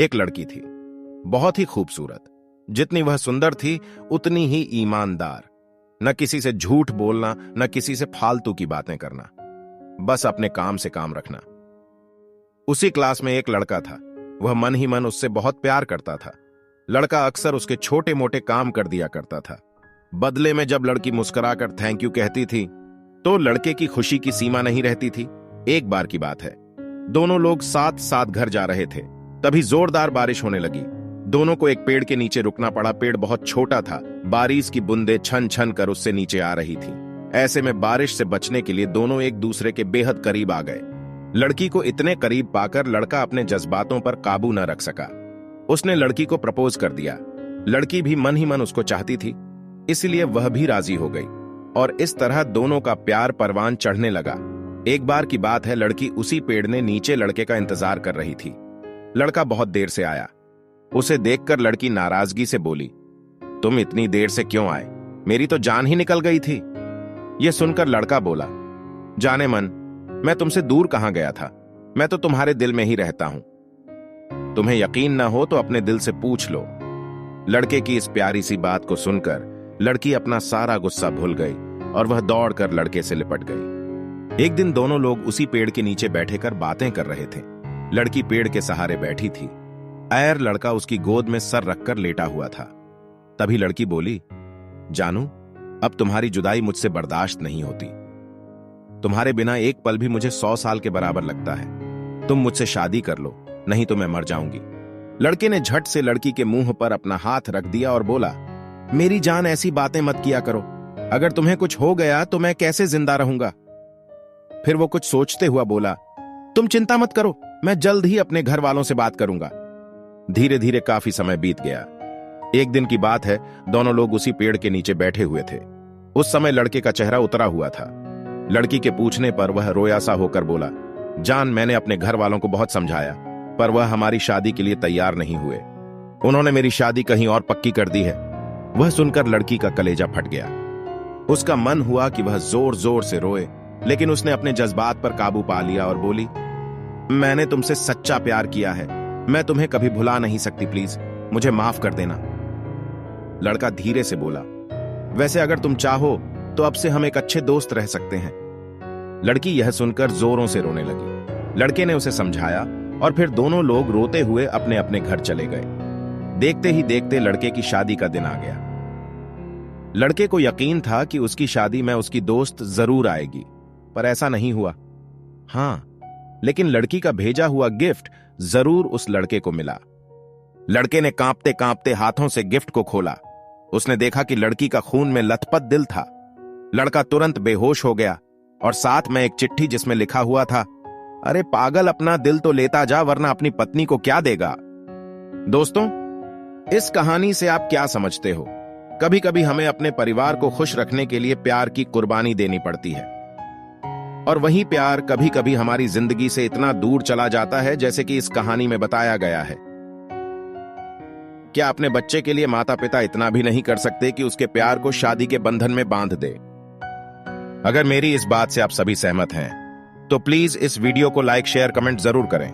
एक लड़की थी, बहुत ही खूबसूरत। जितनी वह सुंदर थी उतनी ही ईमानदार। न किसी से झूठ बोलना, न किसी से फालतू की बातें करना, बस अपने काम से काम रखना। उसी क्लास में एक लड़का था। वह मन ही मन उससे बहुत प्यार करता था। लड़का अक्सर उसके छोटे मोटे काम कर दिया करता था। बदले में जब लड़की मुस्कुराकर थैंक यू कहती थी तो लड़के की खुशी की सीमा नहीं रहती थी। एक बार की बात है, दोनों लोग साथ साथ घर जा रहे थे, तभी जोरदार बारिश होने लगी। दोनों को एक पेड़ के नीचे रुकना पड़ा। पेड़ बहुत छोटा था, बारिश की बूंदें छन छन कर उससे नीचे आ रही थी। ऐसे में बारिश से बचने के लिए दोनों एक दूसरे के बेहद करीब आ गए। लड़की को इतने करीब पाकर लड़का अपने जज्बातों पर काबू न रख सका। उसने लड़की को प्रपोज कर दिया। लड़की भी मन ही मन उसको चाहती थी, इसलिए वह भी राजी हो गई और इस तरह दोनों का प्यार परवान चढ़ने लगा। एक बार की बात है, लड़की उसी पेड़ ने नीचे लड़के का इंतजार कर रही थी। लड़का बहुत देर से आया। उसे देखकर लड़की नाराजगी से बोली, तुम इतनी देर से क्यों आए? मेरी तो जान ही निकल गई थी। यह सुनकर लड़का बोला, जाने मन, मैं तुमसे दूर कहां गया था, मैं तो तुम्हारे दिल में ही रहता हूं। तुम्हें यकीन ना हो तो अपने दिल से पूछ लो। लड़के की इस प्यारी सी बात को सुनकर लड़की अपना सारा गुस्सा भूल गई और वह दौड़कर लड़के से लिपट गई। एक दिन दोनों लोग उसी पेड़ के नीचे बैठे कर बातें कर रहे थे। लड़की पेड़ के सहारे बैठी थी, ऐर लड़का उसकी गोद में सर रखकर लेटा हुआ था। तभी लड़की बोली, जानू, अब तुम्हारी जुदाई मुझसे बर्दाश्त नहीं होती। तुम्हारे बिना एक पल भी मुझे 100 साल के बराबर लगता है। तुम मुझसे शादी कर लो, नहीं तो मैं मर जाऊंगी। लड़के ने झट से लड़की के मुंह पर अपना हाथ रख दिया और बोला, मेरी जान, ऐसी बातें मत किया करो। अगर तुम्हें कुछ हो गया तो मैं कैसे जिंदा रहूंगा? फिर वो कुछ सोचते हुआ बोला, तुम चिंता मत करो, मैं जल्द ही अपने घर वालों से बात करूंगा। धीरे धीरे काफी समय बीत गया। एक दिन की बात है, दोनों लोग उसी पेड़ के नीचे बैठे हुए थे। उस समय लड़के का चेहरा उतरा हुआ था। लड़की के पूछने पर वह रोया सा होकर बोला, जान, मैंने अपने घर वालों को बहुत समझाया, पर वह हमारी शादी के लिए तैयार नहीं हुए। उन्होंने मेरी शादी कहीं और पक्की कर दी है। वह सुनकर लड़की का कलेजा फट गया। उसका मन हुआ कि वह जोर जोर से रोए, लेकिन उसने अपने जज्बात पर काबू पा लिया और बोली, मैंने तुमसे सच्चा प्यार किया है, मैं तुम्हें कभी भुला नहीं सकती, प्लीज मुझे माफ कर देना। लड़का धीरे से बोला, वैसे अगर तुम चाहो तो अब से हम एक अच्छे दोस्त रह सकते हैं। लड़की यह सुनकर जोरों से रोने लगी। लड़के ने उसे समझाया और फिर दोनों लोग रोते हुए अपने अपने घर चले गए। देखते ही देखते लड़के की शादी का दिन आ गया। लड़के को यकीन था कि उसकी शादी में उसकी दोस्त जरूर आएगी, पर ऐसा नहीं हुआ। हां, लेकिन लड़की का भेजा हुआ गिफ्ट जरूर उस लड़के को मिला। लड़के ने कांपते कांपते हाथों से गिफ्ट को खोला। उसने देखा कि लड़की का खून में लथपथ दिल था। लड़का तुरंत बेहोश हो गया और साथ में एक चिट्ठी जिसमें लिखा हुआ था, अरे पागल, अपना दिल तो लेता जा, वरना अपनी पत्नी को क्या देगा। दोस्तों, इस कहानी से आप क्या समझते हो? कभी कभी हमें अपने परिवार को खुश रखने के लिए प्यार की कुर्बानी देनी पड़ती है, और वही प्यार कभी कभी हमारी जिंदगी से इतना दूर चला जाता है, जैसे कि इस कहानी में बताया गया है। क्या अपने बच्चे के लिए माता पिता इतना भी नहीं कर सकते कि उसके प्यार को शादी के बंधन में बांध दे? अगर मेरी इस बात से आप सभी सहमत हैं तो प्लीज इस वीडियो को लाइक, शेयर, कमेंट जरूर करें।